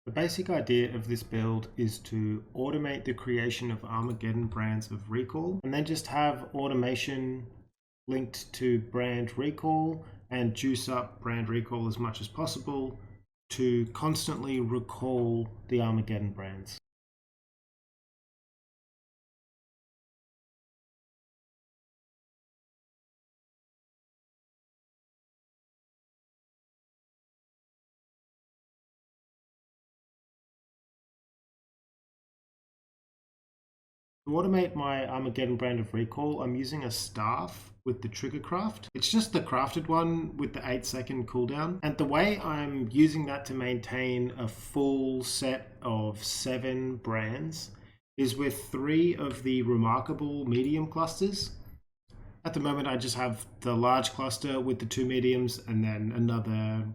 The basic idea of this build is to automate the creation of Armageddon brands of recall and then just have automation linked to brand recall and juice up brand recall as much as possible to constantly recall the Armageddon brands. To automate my Armageddon brand of recall, I'm using a staff with the trigger craft. It's just the crafted one with the 8-second cooldown. And the way I'm using that to maintain a full set of 7 brands is with 3 of the remarkable medium clusters. At the moment, I just have the large cluster with the 2 mediums and then another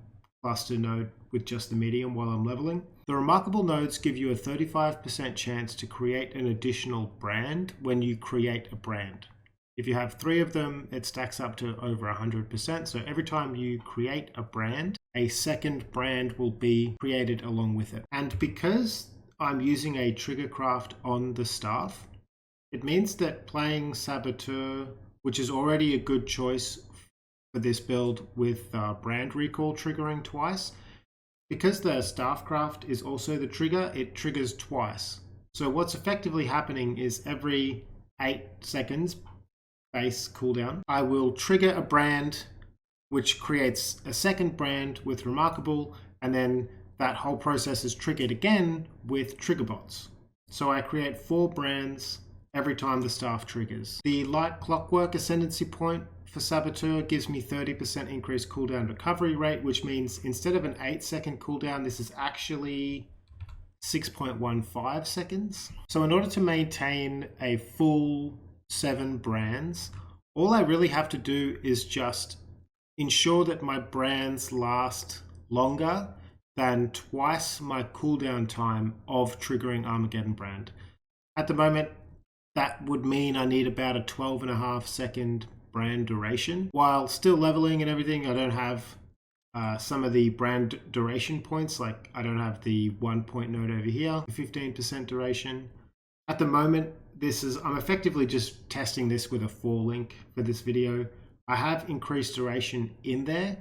cluster node with just the medium while I'm leveling. The remarkable nodes give you a 35% chance to create an additional brand when you create a brand. If you have 3 of them, it stacks up to over 100%. So every time you create a brand, a second brand will be created along with it. And because I'm using a trigger craft on the staff, it means that playing Saboteur, which is already a good choice for this build with brand recall triggering twice, because the staff craft is also the trigger, it triggers twice. So what's effectively happening is every 8 seconds base cooldown, I will trigger a brand which creates a second brand with remarkable, and then that whole process is triggered again with trigger bots. So I create 4 brands every time the staff triggers. The light clockwork ascendancy point for Saboteur gives me 30% increased cooldown recovery rate, which means instead of an 8-second cooldown, this is actually 6.15 seconds. So in order to maintain a full 7 brands, all I really have to do is just ensure that my brands last longer than twice my cooldown time of triggering Armageddon brand. At the moment, that would mean I need about a 12.5 second brand duration. While still leveling and everything, I don't have some of the brand duration points, like I don't have the 1 point node over here, 15% duration. At the moment, I'm effectively just testing this with a 4 link for this video. I have increased duration in there,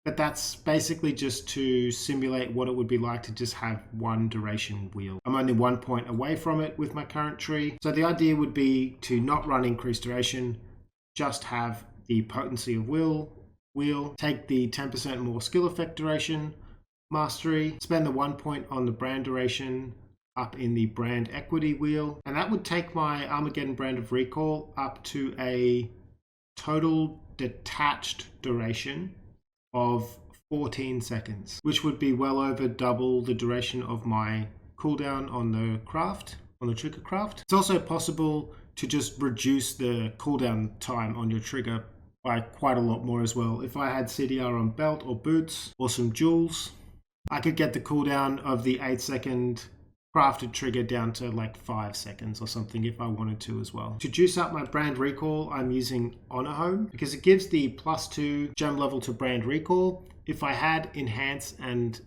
but that's basically just to simulate what it would be like to just have 1 duration wheel. I'm only 1 point away from it with my current tree. So the idea would be to not run increased duration, just have the potency of wheel, take the 10% more skill effect duration, mastery, spend the 1 point on the brand duration up in the brand equity wheel. And that would take my Armageddon brand of recall up to a total detached duration of 14 seconds, which would be well over double the duration of my cooldown on the craft, on the trigger craft. It's also possible to just reduce the cooldown time on your trigger by quite a lot more as well. If I had CDR on belt or boots or some jewels, I could get the cooldown of the 8-second crafted trigger down to like 5 seconds or something if I wanted to as well. To juice up my brand recall, I'm using Honor Home because it gives the +2 gem level to brand recall. If I had Enhance and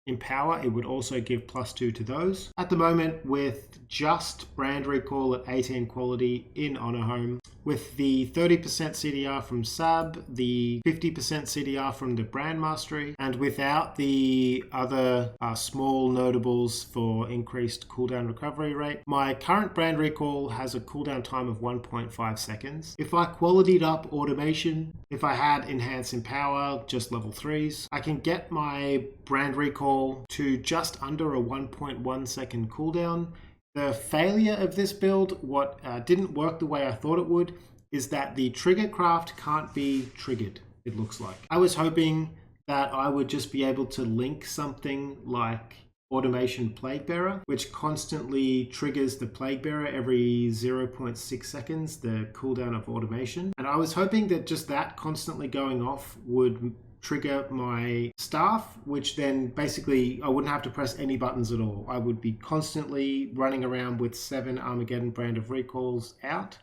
Empower, it would also give +2 to those. At the moment, with just brand recall at 18 quality in Honor Home, with the 30% CDR from Sab, the 50% CDR from the brand mastery, and without the other small notables for increased cooldown recovery rate, my current brand recall has a cooldown time of 1.5 seconds. If I qualitied up automation, if I had Enhance Empower, just level 3s, I can get my brand recall to just under a 1.1 second cooldown. The failure of this build, what didn't work the way I thought it would, is that the trigger craft can't be triggered, it looks like. I was hoping that I would just be able to link something like Automation Plaguebearer, which constantly triggers the Plaguebearer every 0.6 seconds, the cooldown of automation. And I was hoping that just that constantly going off would trigger my staff, which then basically I wouldn't have to press any buttons at all. I would be constantly running around with 7 Armageddon brand of recalls out,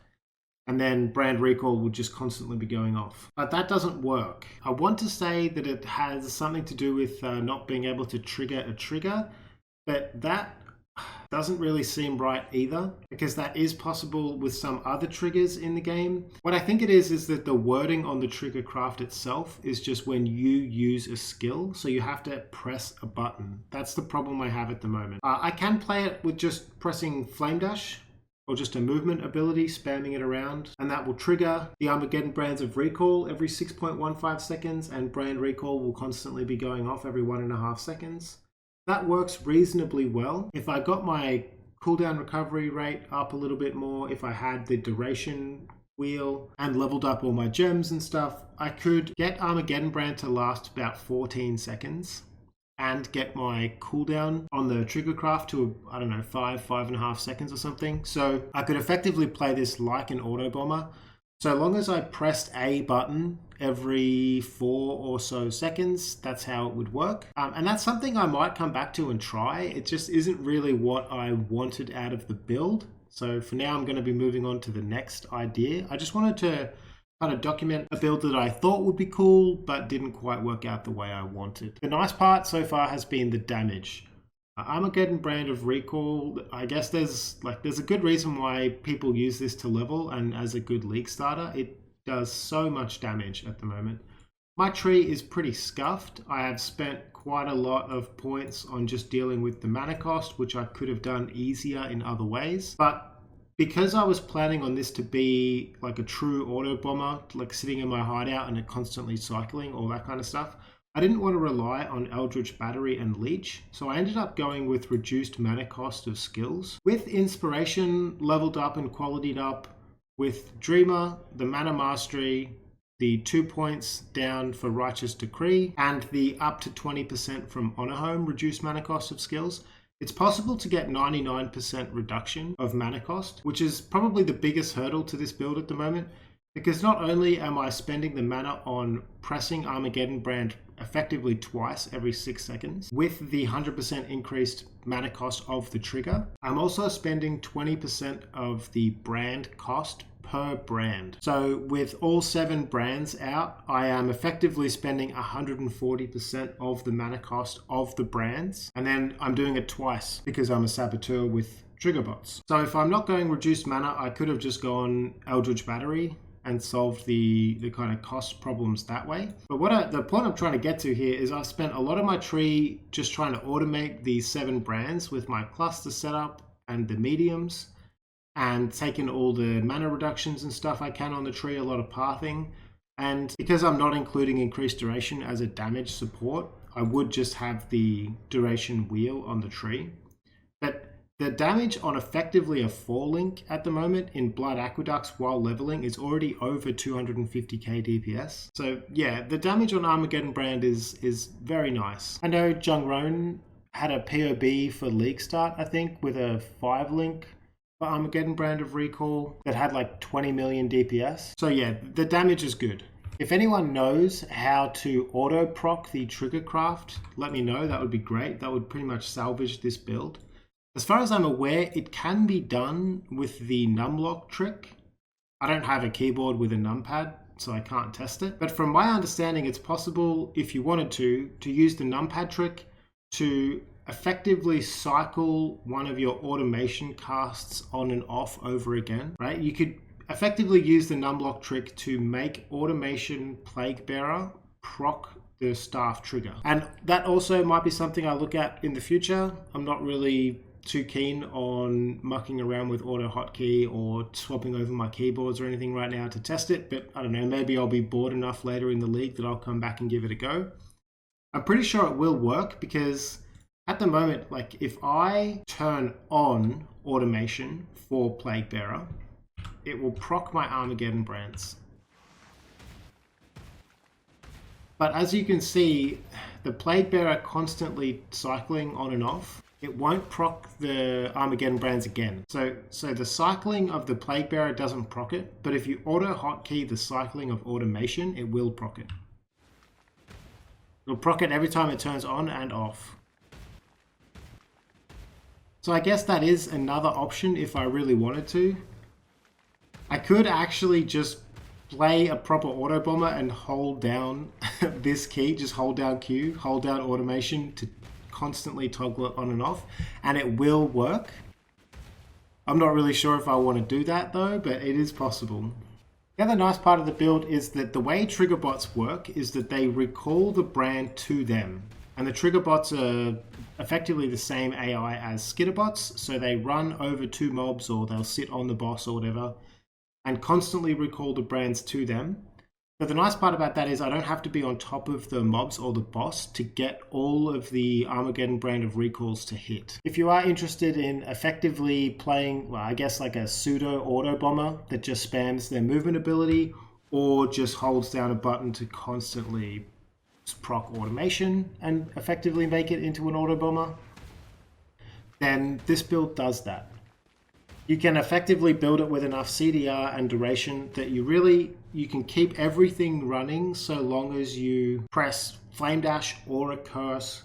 and then brand recall would just constantly be going off. But that doesn't work. I want to say that it has something to do with not being able to trigger a trigger, But that doesn't really seem right either, because that is possible with some other triggers in the game. What I think it is that the wording on the trigger craft itself is just when you use a skill, so you have to press a button. That's the problem I have at the moment. I can play it with just pressing Flame Dash, or just a movement ability, spamming it around, and that will trigger the Armageddon Brands of Recall every 6.15 seconds, and Brand Recall will constantly be going off every 1.5 seconds. That works reasonably well. If I got my cooldown recovery rate up a little bit more, if I had the duration wheel and leveled up all my gems and stuff, I could get Armageddon Brand to last about 14 seconds and get my cooldown on the trigger craft to, I don't know, 5.5 seconds or something. So I could effectively play this like an Autobomber. So long as I pressed a button every 4 or so seconds, that's how it would work. And that's something I might come back to and try. It just isn't really what I wanted out of the build. So for now, I'm going to be moving on to the next idea. I just wanted to kind of document a build that I thought would be cool, but didn't quite work out the way I wanted. The nice part so far has been the damage. Armageddon Brand of Recall, I guess there's a good reason why people use this to level, and as a good league starter, it does so much damage at the moment. My tree is pretty scuffed. I have spent quite a lot of points on just dealing with the mana cost, which I could have done easier in other ways. But because I was planning on this to be like a true auto bomber, like sitting in my hideout and it constantly cycling, all that kind of stuff, I didn't want to rely on Eldritch Battery and Leech, so I ended up going with reduced mana cost of skills. With Inspiration leveled up and qualityed up, with Dreamer, the Mana Mastery, the 2 points down for Righteous Decree, and the up to 20% from Honor Home reduced mana cost of skills, it's possible to get 99% reduction of mana cost, which is probably the biggest hurdle to this build at the moment, because not only am I spending the mana on pressing Armageddon Brand effectively twice every 6 seconds, with the 100% increased mana cost of the trigger, I'm also spending 20% of the brand cost per brand. So with all 7 brands out, I am effectively spending 140% of the mana cost of the brands, and then I'm doing it twice because I'm a saboteur with trigger bots. So if I'm not going reduced mana, I could have just gone Eldritch Battery and solved the kind of cost problems that way. But the point I'm trying to get to here is I've spent a lot of my tree just trying to automate these 7 brands with my cluster setup and the mediums, and taken all the mana reductions and stuff I can on the tree, a lot of pathing. And because I'm not including increased duration as a damage support, I would just have the duration wheel on the tree. But the damage on effectively a 4-link at the moment in Blood Aqueducts while leveling is already over 250k DPS. So yeah, the damage on Armageddon Brand is very nice. I know Jungroan had a POB for League Start, I think, with a 5-link for Armageddon Brand of Recall that had like 20 million DPS. So yeah, the damage is good. If anyone knows how to auto proc the trigger craft, let me know. That would be great. That would pretty much salvage this build. As far as I'm aware, it can be done with the numlock trick. I don't have a keyboard with a numpad, so I can't test it. But from my understanding, it's possible, if you wanted to use the numpad trick to effectively cycle one of your automation casts on and off over again, right? You could effectively use the numlock trick to make automation Plague Bearer proc the staff trigger. And that also might be something I look at in the future. I'm not really too keen on mucking around with auto hotkey or swapping over my keyboards or anything right now to test it, but I don't know, maybe I'll be bored enough later in the league that I'll come back and give it a go. I'm pretty sure it will work because at the moment, like if I turn on automation for Plague Bearer, it will proc my Armageddon brands. But as you can see, the Plague Bearer constantly cycling on and off, it won't proc the Armageddon brands again. So the cycling of the Plague Bearer doesn't proc it, but if you auto hotkey the cycling of automation, it will proc it. It'll proc it every time it turns on and off. So I guess that is another option if I really wanted to. I could actually just play a proper Autobomber and hold down this key, just hold down Q, hold down automation to constantly toggle it on and off, and it will work. I'm not really sure if I want to do that though, but it is possible. The other nice part of the build is that the way trigger bots work is that they recall the brand to them. And the trigger bots are effectively the same AI as skitter bots, so they run over two mobs or they'll sit on the boss or whatever and constantly recall the brands to them. But the nice part about that is I don't have to be on top of the mobs or the boss to get all of the Armageddon Brand of Recalls to hit. If you are interested in effectively playing, well, I guess like a pseudo Autobomber that just spams their movement ability or just holds down a button to constantly proc automation and effectively make it into an Autobomber, then this build does that. You can effectively build it with enough CDR and duration that you can keep everything running so long as you press Flame Dash or a Curse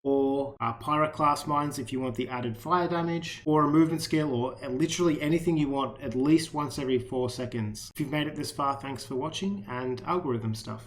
or Pyroclast Mines if you want the added fire damage, or a movement skill, or literally anything you want at least once every 4 seconds. If you've made it this far, thanks for watching, and algorithm stuff.